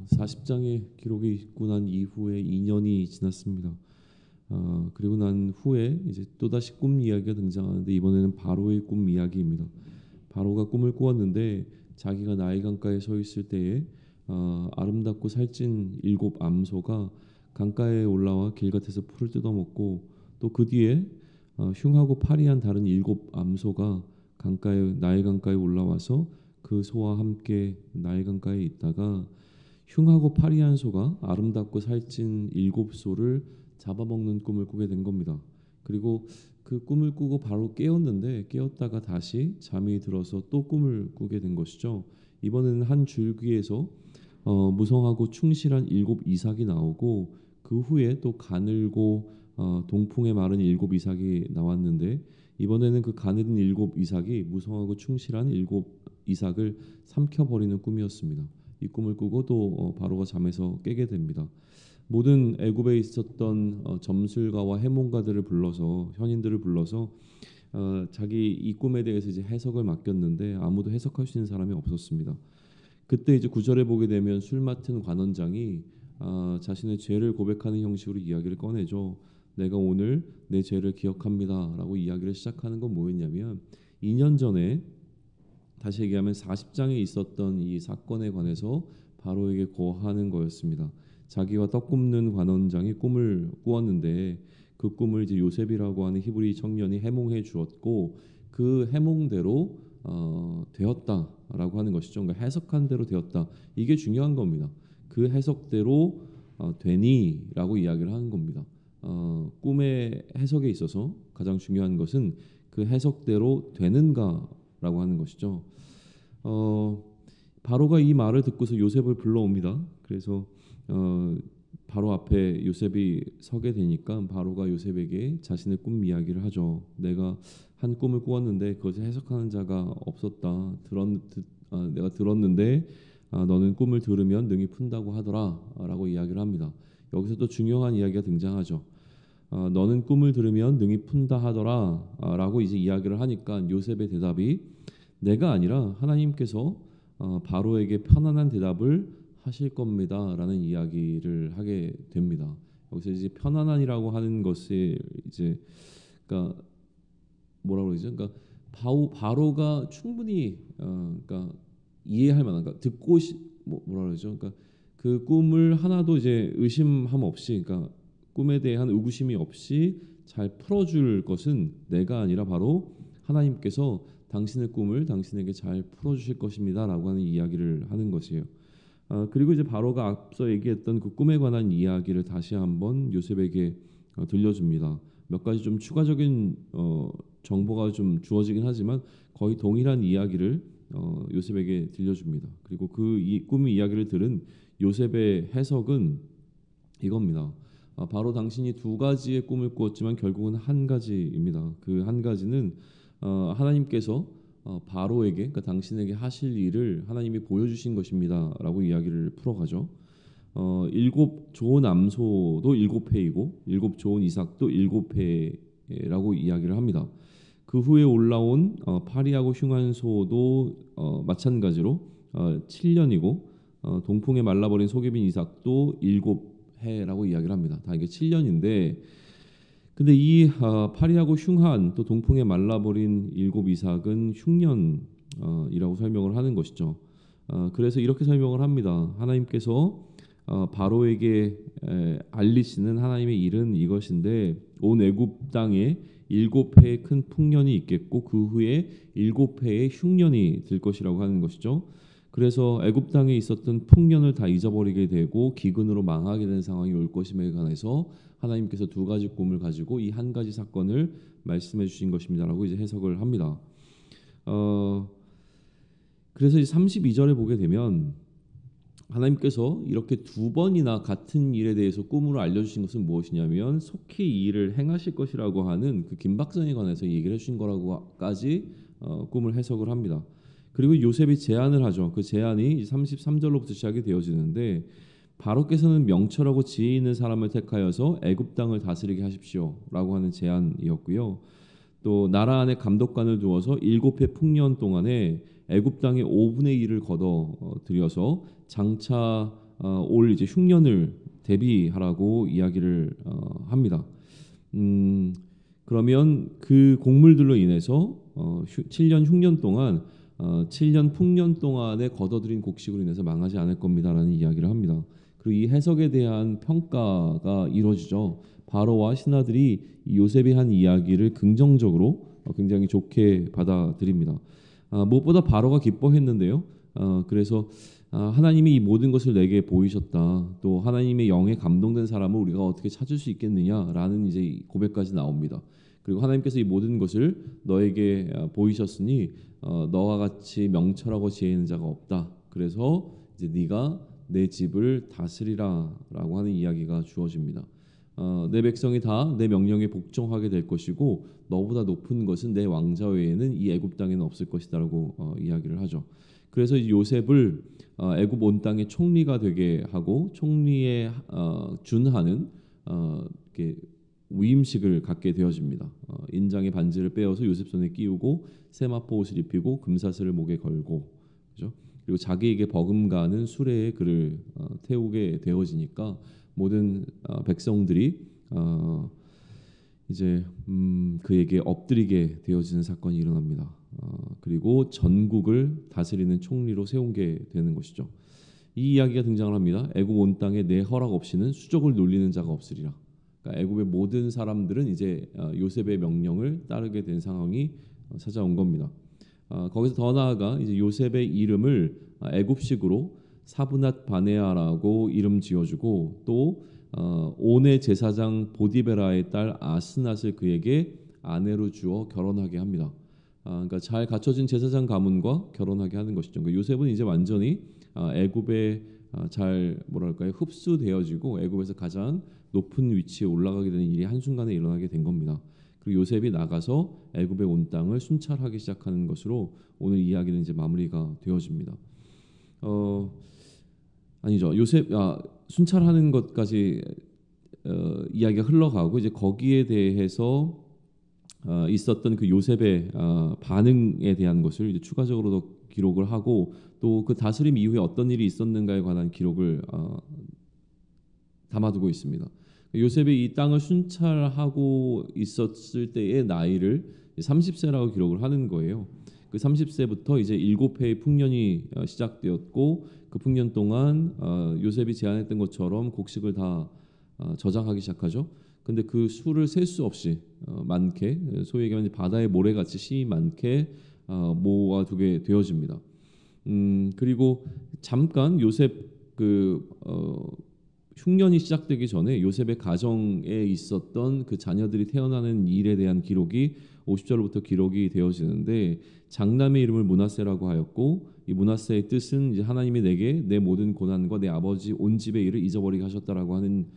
40장의 기록이 있고 난 이후에 2년이 지났습니다. 그리고 난 후에 이제 또다시 꿈 이야기가 등장하는데 이번에는 바로의 꿈 이야기입니다. 바로가 꿈을 꾸었는데 자기가 나일 강가에 서 있을 때에 아름답고 살찐 7암소가 강가에 올라와 길gat에서 풀을 뜯어먹고 또 그 뒤에 흉하고 파리한 다른 7암소가 강가에 나일 강가에 올라와서 그 소와 함께 나일 강가에 있다가 흉하고 파리한 소가 아름답고 살찐 7소를 잡아먹는 꿈을 꾸게 된 겁니다. 그리고 그 꿈을 꾸고 바로 깨었는데 깨었다가 다시 잠이 들어서 또 꿈을 꾸게 된 것이죠. 이번에는 한 줄기에서 무성하고 충실한 7이삭이 나오고 그 후에 또 가늘고 동풍에 마른 7이삭이 나왔는데 이번에는 그 가늘은 7이삭이 무성하고 충실한 7이삭을 삼켜버리는 꿈이었습니다. 이 꿈을 꾸고 또 바로가 잠에서 깨게 됩니다. 모든 애굽에 있었던 점술가와 해몽가들을 불러서 현인들을 불러서 자기 이 꿈에 대해서 이제 해석을 맡겼는데 아무도 해석할 수 있는 사람이 없었습니다. 그때 이제 구절에 보게 되면 술 맡은 관원장이 자신의 죄를 고백하는 형식으로 이야기를 꺼내죠. 내가 오늘 내 죄를 기억합니다라고 이야기를 시작하는 건 뭐였냐면 2년 전에 다시 얘기하면 40장에 있었던 이 사건에 관해서 바로에게 고하는 거였습니다. 자기와 떡 굽는 관원장이 꿈을 꾸었는데 그 꿈을 이제 요셉이라고 하는 히브리 청년이 해몽해 주었고 그 해몽대로 되었다라고 하는 것이죠. 그러니까 해석한 대로 되었다. 이게 중요한 겁니다. 그 해석대로 되니라고 이야기를 하는 겁니다. 꿈의 해석에 있어서 가장 중요한 것은 그 해석대로 되는가라고 하는 것이죠. 바로가 이 말을 듣고서 요셉을 불러옵니다. 그래서 바로 앞에 요셉이 서게 되니까 바로가 요셉에게 자신의 꿈 이야기를 하죠. 내가 한 꿈을 꾸었는데 그것을 해석하는 자가 없었다. 내가 들었는데 너는 꿈을 들으면 능히 푼다고 하더라라고 이야기를 합니다. 여기서 또 중요한 이야기가 등장하죠. 너는 꿈을 들으면 능히 푼다 하더라라고 이제 이야기를 하니까 요셉의 대답이 내가 아니라 하나님께서 바로에게 편안한 대답을 하실 겁니다라는 이야기를 하게 됩니다. 여기서 이제 편안한이라고 하는 것이 이제 그러니까 뭐라고 그러죠? 그러니까 바로가 충분히 그러니까 이해할 만한 그러니까 뭐라 그러죠? 그러니까 그 꿈을 하나도 이제 의심함 없이 그러니까 꿈에 대한 의구심이 없이 잘 풀어줄 것은 내가 아니라 바로 하나님께서 당신의 꿈을 당신에게 잘 풀어주실 것입니다라고 하는 이야기를 하는 것이에요. 그리고 이제 바로가 앞서 얘기했던 그 꿈에 관한 이야기를 다시 한번 요셉에게 들려줍니다. 몇 가지 좀 추가적인 정보가 좀 주어지긴 하지만 거의 동일한 이야기를 요셉에게 들려줍니다. 그리고 그 꿈의 이야기를 들은 요셉의 해석은 이겁니다. 바로 당신이 두 가지의 꿈을 꾸었지만 결국은 한 가지입니다. 그 한 가지는 하나님께서 바로에게 그러니까 당신에게 하실 일을 하나님이 보여주신 것입니다라고 이야기를 풀어가죠. 7 좋은 암소도 7회이고 7 좋은 이삭도 7회라고 이야기를 합니다. 그 후에 올라온 파리하고 흉한 소도 마찬가지로 7년이고 동풍에 말라버린 속이 빈 이삭도 7회라고 이야기를 합니다. 다 이게 7년인데 근데 이 파리하고 흉한 또 동풍에 말라버린 7이삭은 흉년이라고 설명을 하는 것이죠. 그래서 이렇게 설명을 합니다. 하나님께서 바로에게 알리시는 하나님의 일은 이것인데 온 애굽 땅에 7회의 큰 풍년이 있겠고 그 후에 7회의 흉년이 들 것이라고 하는 것이죠. 그래서 애굽 땅에 있었던 풍년을 다 잊어버리게 되고 기근으로 망하게 된 상황이 올 것임에 관해서 하나님께서 두 가지 꿈을 가지고 이 한 가지 사건을 말씀해 주신 것입니다라고 이제 해석을 합니다. 그래서 이제 32절에 보게 되면 하나님께서 이렇게 두 번이나 같은 일에 대해서 꿈으로 알려주신 것은 무엇이냐면 속히 이 일을 행하실 것이라고 하는 그 긴박성에 관해서 얘기를 해주신 거라고까지 꿈을 해석을 합니다. 그리고 요셉이 제안을 하죠. 그 제안이 33절로부터 시작이 되어지는데 바로께서는 명철하고 지혜 있는 사람을 택하여서 애굽 땅을 다스리게 하십시오라고 하는 제안이었고요. 또 나라 안에 감독관을 두어서 7해 풍년 동안에 애굽 땅의 5분의 1을 걷어 들여서 장차 올 이제 흉년을 대비하라고 이야기를 합니다. 그러면 그 곡물들로 인해서 7년 흉년 동안 7년 풍년 동안에 거둬들인 곡식으로 인해서 망하지 않을 겁니다라는 이야기를 합니다. 그리고 이 해석에 대한 평가가 이루어지죠. 바로와 신하들이 이 요셉이 한 이야기를 긍정적으로 굉장히 좋게 받아들입니다. 무엇보다 바로가 기뻐했는데요. 그래서 하나님이 이 모든 것을 내게 보이셨다. 또 하나님의 영에 감동된 사람을 우리가 어떻게 찾을 수 있겠느냐라는 이제 고백까지 나옵니다. 그리고 하나님께서 이 모든 것을 너에게 보이셨으니 너와 같이 명철하고 지혜 있는 자가 없다. 그래서 이제 네가 내 집을 다스리라라고 하는 이야기가 주어집니다. 내 백성이 다 내 명령에 복종하게 될 것이고 너보다 높은 것은 내 왕자 외에는 이 애굽 땅에는 없을 것이다라고 이야기를 하죠. 그래서 요셉을 애굽 온 땅의 총리가 되게 하고 총리에 준하는 이렇게 위임식을 갖게 되어집니다. 인장의 반지를 빼어서 요셉 손에 끼우고 세마포 옷을 입히고 금사슬을 목에 걸고, 그죠? 그리고 자기에게 버금가는 수레에 그를 태우게 되어지니까 모든 백성들이 이제 그에게 엎드리게 되어지는 사건이 일어납니다. 그리고 전국을 다스리는 총리로 세우게 되는 것이죠. 이 이야기가 등장을 합니다. 애굽 온 땅에 내 허락 없이는 수족을 놀리는 자가 없으리라. 그러니까 애굽의 모든 사람들은 이제 요셉의 명령을 따르게 된 상황이 찾아온 겁니다. 거기서 더 나아가 이제 요셉의 이름을 애굽식으로 사브낫 바네아라고 이름 지어주고 또 온의 제사장 보디베라의 딸 아스낫을 그에게 아내로 주어 결혼하게 합니다. 그러니까 잘 갖춰진 제사장 가문과 결혼하게 하는 것이죠. 그러니까 요셉은 이제 완전히 애굽에 잘 뭐랄까요 흡수되어지고 애굽에서 가장 높은 위치에 올라가게 되는 일이 한순간에 일어나게 된 겁니다. 그리고 요셉이 나가서 애굽의 온 땅을 순찰하기 시작하는 것으로 오늘 이야기는 이제 마무리가 되어집니다. 아니죠. 요셉 순찰하는 것까지 이야기가 흘러가고 이제 거기에 대해서 있었던 그 요셉의 반응에 대한 것을 이제 추가적으로도 기록을 하고 또 그 다스림 이후에 어떤 일이 있었는가에 관한 기록을 담아두고 있습니다. 요셉이 이 땅을 순찰하고 있었을 때의 나이를 30세라고 기록을 하는 거예요. 그 30세부터 이제 7해의 풍년이 시작되었고 그 풍년 동안 요셉이 제안했던 것처럼 곡식을 다 저장하기 시작하죠. 근데 그 수를 셀 수 없이 많게 소위 얘기하면 바다의 모래같이 씨 많게 모아두게 되어집니다. 그리고 잠깐 요셉 흉년이 시작되기 전에 요셉의 가정에 있었던 그 자녀들이 태어나는 일에 대한 기록이 50절부터 기록이 되어지는데 장남의 이름을 므낫세라고 하였고 이 므낫세의 뜻은 이제 하나님이 내게 내 모든 고난과 내 아버지 온 집의 일을 잊어버리게 하셨다라고 하는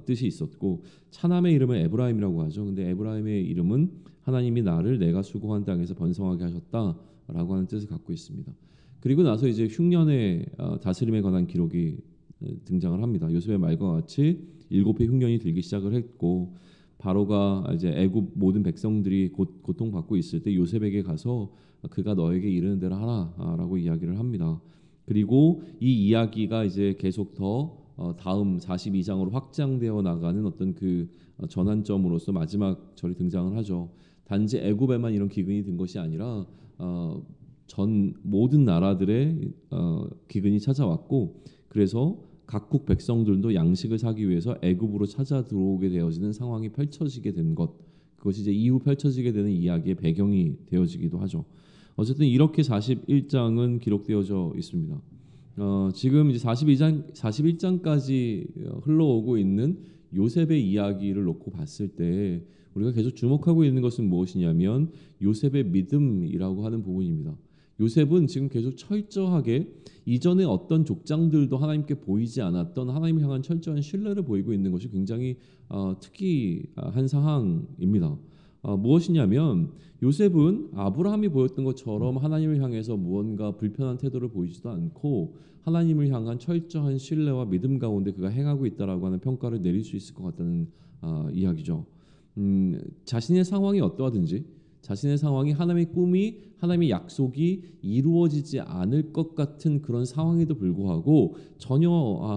뜻이 있었고 차남의 이름은 에브라임이라고 하죠. 근데 에브라임의 이름은 하나님이 나를 내가 수고한 땅에서 번성하게 하셨다라고 하는 뜻을 갖고 있습니다. 그리고 나서 이제 흉년의 다스림에 관한 기록이 등장을 합니다. 요셉의 말과 같이 7해 흉년이 들기 시작을 했고 바로가 이제 애굽 모든 백성들이 고통받고 있을 때 요셉에게 가서 그가 너에게 이르는 대로 하라라고 이야기를 합니다. 그리고 이 이야기가 이제 계속 더 다음 42장으로 확장되어 나가는 어떤 그 전환점으로서 마지막 절이 등장을 하죠. 단지 애굽에만 이런 기근이 든 것이 아니라 전 모든 나라들의 기근이 찾아왔고 그래서 각국 백성들도 양식을 사기 위해서 애굽으로 찾아 들어오게 되어지는 상황이 펼쳐지게 된 것, 그것이 이제 이후 펼쳐지게 되는 이야기의 배경이 되어지기도 하죠. 어쨌든 이렇게 41장은 기록되어져 있습니다. 지금 이제 41장까지 흘러오고 있는 요셉의 이야기를 놓고 봤을 때 우리가 계속 주목하고 있는 것은 무엇이냐면 요셉의 믿음이라고 하는 부분입니다. 요셉은 지금 계속 철저하게 이전에 어떤 족장들도 하나님께 보이지 않았던 하나님을 향한 철저한 신뢰를 보이고 있는 것이 굉장히 특이한 상황입니다. 무엇이냐면 요셉은 아브라함이 보였던 것처럼 하나님을 향해서 무언가 불편한 태도를 보이지도 않고 하나님을 향한 철저한 신뢰와 믿음 가운데 그가 행하고 있다라고 하는 평가를 내릴 수 있을 것 같다는 이야기죠. 자신의 상황이 어떠하든지 자신의 상황이 하나님의 꿈이 하나님의 약속이 이루어지지 않을 것 같은 그런 상황에도 불구하고 전혀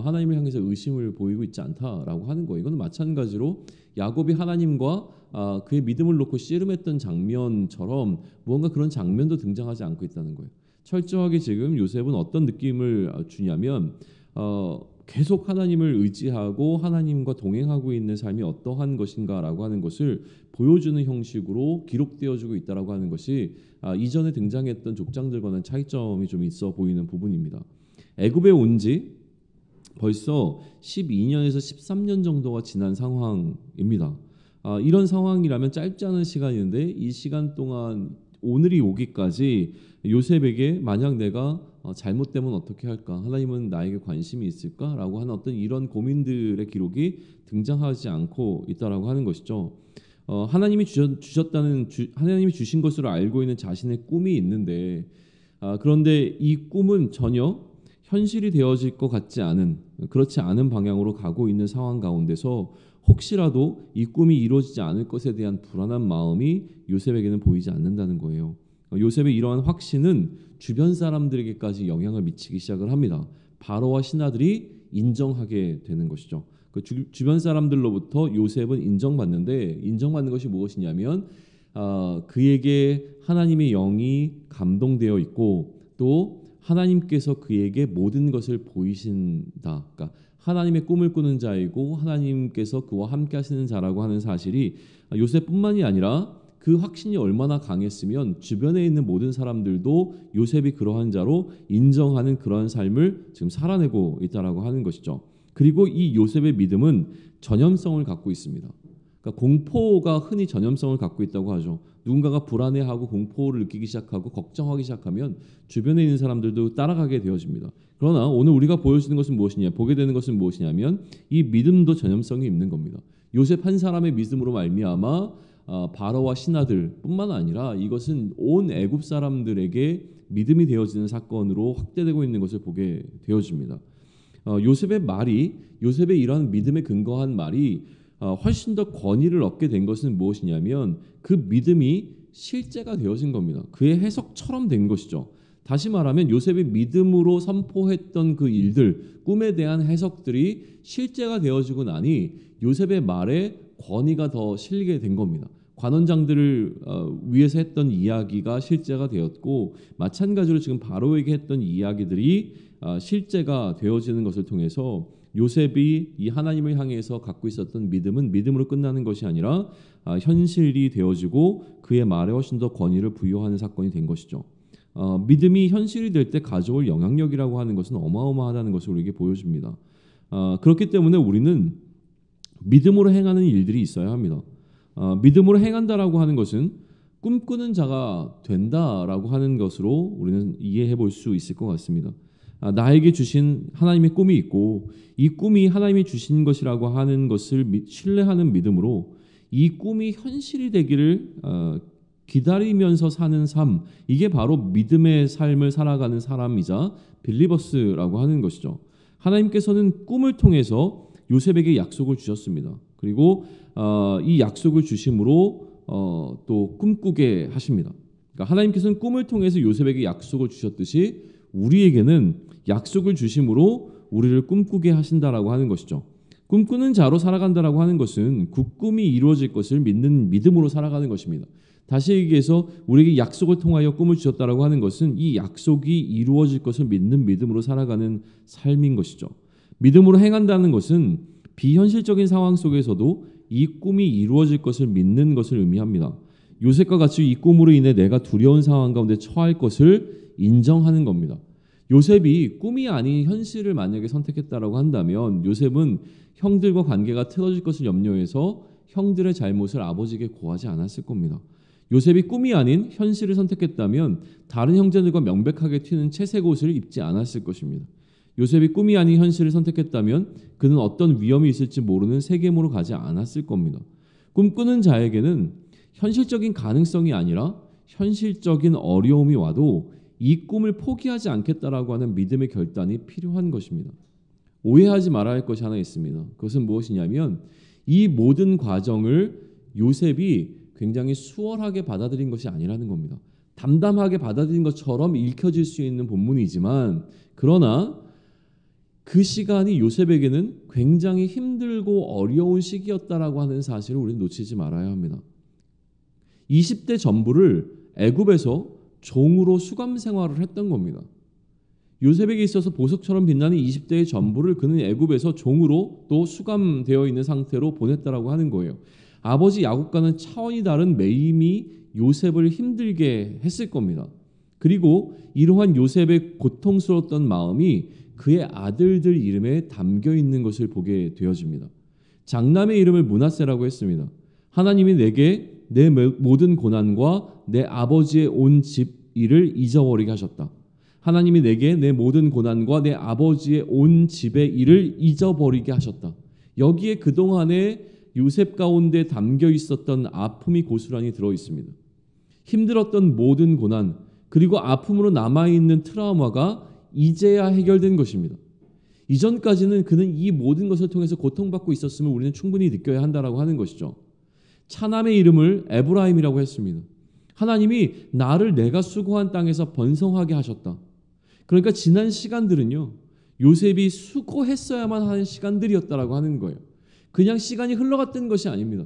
하나님을 향해서 의심을 보이고 있지 않다라고 하는 거예요. 이거는 마찬가지로 야곱이 하나님과 그의 믿음을 놓고 씨름했던 장면처럼 무언가 그런 장면도 등장하지 않고 있다는 거예요. 철저하게 지금 요셉은 어떤 느낌을 주냐면 계속 하나님을 의지하고 하나님과 동행하고 있는 삶이 어떠한 것인가라고 하는 것을 보여주는 형식으로 기록되어지고 있다라고 하는 것이 이전에 등장했던 족장들과는 차이점이 좀 있어 보이는 부분입니다. 애굽에 온 지 벌써 12년에서 13년 정도가 지난 상황입니다. 이런 상황이라면 짧지 않은 시간인데 이 시간 동안 오늘이 오기까지 요셉에게 만약 내가 잘못되면 어떻게 할까? 하나님은 나에게 관심이 있을까? 라고 하는 어떤 이런 고민들의 기록이 등장하지 않고 있다라고 하는 것이죠. 하나님이 하나님이 주신 것으로 알고 있는 자신의 꿈이 있는데 그런데 이 꿈은 전혀 현실이 되어질 것 같지 않은 그렇지 않은 방향으로 가고 있는 상황 가운데서 혹시라도 이 꿈이 이루어지지 않을 것에 대한 불안한 마음이 요셉에게는 보이지 않는다는 거예요. 요셉의 이러한 확신은 주변 사람들에게까지 영향을 미치기 시작을 합니다. 바로와 신하들이 인정하게 되는 것이죠. 그 주변 사람들로부터 요셉은 인정받는데 인정받는 것이 무엇이냐면 그에게 하나님의 영이 감동되어 있고 또 하나님께서 그에게 모든 것을 보이신다. 그러니까 하나님의 꿈을 꾸는 자이고 하나님께서 그와 함께 하시는 자라고 하는 사실이 요셉뿐만이 아니라 그 확신이 얼마나 강했으면 주변에 있는 모든 사람들도 요셉이 그러한 자로 인정하는 그러한 삶을 지금 살아내고 있다라고 하는 것이죠. 그리고 이 요셉의 믿음은 전염성을 갖고 있습니다. 그러니까 공포가 흔히 전염성을 갖고 있다고 하죠. 누군가가 불안해하고 공포를 느끼기 시작하고 걱정하기 시작하면 주변에 있는 사람들도 따라가게 되어집니다. 그러나 오늘 우리가 보게 되는 것은 무엇이냐면 이 믿음도 전염성이 있는 겁니다. 요셉 한 사람의 믿음으로 말미암아 바로와 신하들뿐만 아니라 이것은 온 애굽 사람들에게 믿음이 되어지는 사건으로 확대되고 있는 것을 보게 되어집니다. 요셉의 이러한 믿음에 근거한 말이 훨씬 더 권위를 얻게 된 것은 무엇이냐면 그 믿음이 실제가 되어진 겁니다. 그의 해석처럼 된 것이죠. 다시 말하면 요셉이 믿음으로 선포했던 그 일들, 꿈에 대한 해석들이 실제가 되어지고 나니 요셉의 말에 권위가 더 실리게 된 겁니다. 관원장들을 위해서 했던 이야기가 실제가 되었고 마찬가지로 지금 바로에게 했던 이야기들이 실제가 되어지는 것을 통해서 요셉이 이 하나님을 향해서 갖고 있었던 믿음은 믿음으로 끝나는 것이 아니라 현실이 되어지고 그의 말에 훨씬 더 권위를 부여하는 사건이 된 것이죠. 믿음이 현실이 될 때 가져올 영향력이라고 하는 것은 어마어마하다는 것을 우리에게 보여줍니다. 그렇기 때문에 우리는 믿음으로 행하는 일들이 있어야 합니다. 믿음으로 행한다라고 하는 것은 꿈꾸는 자가 된다라고 하는 것으로 우리는 이해해 볼 수 있을 것 같습니다. 나에게 주신 하나님의 꿈이 있고 이 꿈이 하나님이 주신 것이라고 하는 것을 신뢰하는 믿음으로 이 꿈이 현실이 되기를 기다리면서 사는 삶, 이게 바로 믿음의 삶을 살아가는 사람이자 빌리버스라고 하는 것이죠. 하나님께서는 꿈을 통해서 요셉에게 약속을 주셨습니다. 그리고 이 약속을 주심으로 또 꿈꾸게 하십니다. 그러니까 하나님께서는 꿈을 통해서 요셉에게 약속을 주셨듯이 우리에게는 약속을 주심으로 우리를 꿈꾸게 하신다라고 하는 것이죠. 꿈꾸는 자로 살아간다라고 하는 것은 그 꿈이 이루어질 것을 믿는 믿음으로 살아가는 것입니다. 다시 얘기해서 우리에게 약속을 통하여 꿈을 주셨다라고 하는 것은 이 약속이 이루어질 것을 믿는 믿음으로 살아가는 삶인 것이죠. 믿음으로 행한다는 것은 비현실적인 상황 속에서도 이 꿈이 이루어질 것을 믿는 것을 의미합니다. 요셉과 같이 이 꿈으로 인해 내가 두려운 상황 가운데 처할 것을 인정하는 겁니다. 요셉이 꿈이 아닌 현실을 만약에 선택했다라고 한다면 요셉은 형들과 관계가 틀어질 것을 염려해서 형들의 잘못을 아버지에게 고하지 않았을 겁니다. 요셉이 꿈이 아닌 현실을 선택했다면 다른 형제들과 명백하게 튀는 채색 옷을 입지 않았을 것입니다. 요셉이 꿈이 아닌 현실을 선택했다면 그는 어떤 위험이 있을지 모르는 세겜으로 가지 않았을 겁니다. 꿈꾸는 자에게는 현실적인 가능성이 아니라 현실적인 어려움이 와도 이 꿈을 포기하지 않겠다라고 하는 믿음의 결단이 필요한 것입니다. 오해하지 말아야 할 것이 하나 있습니다. 그것은 무엇이냐면 이 모든 과정을 요셉이 굉장히 수월하게 받아들인 것이 아니라는 겁니다. 담담하게 받아들인 것처럼 읽혀질 수 있는 본문이지만 그러나 그 시간이 요셉에게는 굉장히 힘들고 어려운 시기였다라고 하는 사실을 우리는 놓치지 말아야 합니다. 20대 전부를 애굽에서 종으로 수감 생활을 했던 겁니다. 요셉에게 있어서 보석처럼 빛나는 20대의 전부를 그는 애굽에서 종으로 또 수감되어 있는 상태로 보냈다라고 하는 거예요. 아버지 야곱과는 차원이 다른 매임이 요셉을 힘들게 했을 겁니다. 그리고 이러한 요셉의 고통스러웠던 마음이 그의 아들들 이름에 담겨 있는 것을 보게 되어집니다. 장남의 이름을 므낫세라고 했습니다. 하나님이 내게 내 모든 고난과 내 아버지의 온 집 일을 잊어버리게 하셨다. 하나님이 내게 내 모든 고난과 내 아버지의 온 집의 일을 잊어버리게 하셨다. 여기에 그동안에 요셉 가운데 담겨 있었던 아픔이 고스란히 들어 있습니다. 힘들었던 모든 고난 그리고 아픔으로 남아있는 트라우마가 이제야 해결된 것입니다. 이전까지는 그는 이 모든 것을 통해서 고통받고 있었음을 우리는 충분히 느껴야 한다라고 하는 것이죠. 차남의 이름을 에브라임이라고 했습니다. 하나님이 나를 내가 수고한 땅에서 번성하게 하셨다. 그러니까 지난 시간들은요, 요셉이 수고했어야만 하는 시간들이었다라고 하는 거예요. 그냥 시간이 흘러갔던 것이 아닙니다.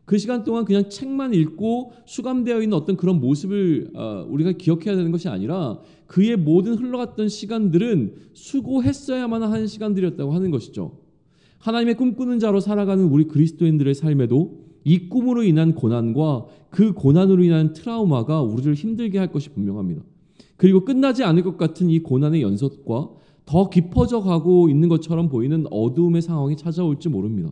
그 시간 동안 그냥 책만 읽고 수감되어 있는 어떤 그런 모습을 우리가 기억해야 되는 것이 아니라 그의 모든 흘러갔던 시간들은 수고했어야만 하는 시간들이었다고 하는 것이죠. 하나님의 꿈꾸는 자로 살아가는 우리 그리스도인들의 삶에도 이 꿈으로 인한 고난과 그 고난으로 인한 트라우마가 우리를 힘들게 할 것이 분명합니다. 그리고 끝나지 않을 것 같은 이 고난의 연속과 더 깊어져 가고 있는 것처럼 보이는 어두움의 상황이 찾아올지 모릅니다.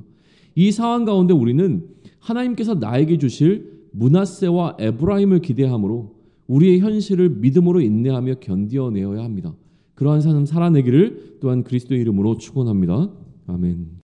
이 상황 가운데 우리는 하나님께서 나에게 주실 므낫세와 에브라임을 기대함으로 우리의 현실을 믿음으로 인내하며 견디어내어야 합니다. 그러한 삶 살아내기를 또한 그리스도의 이름으로 축원합니다. 아멘.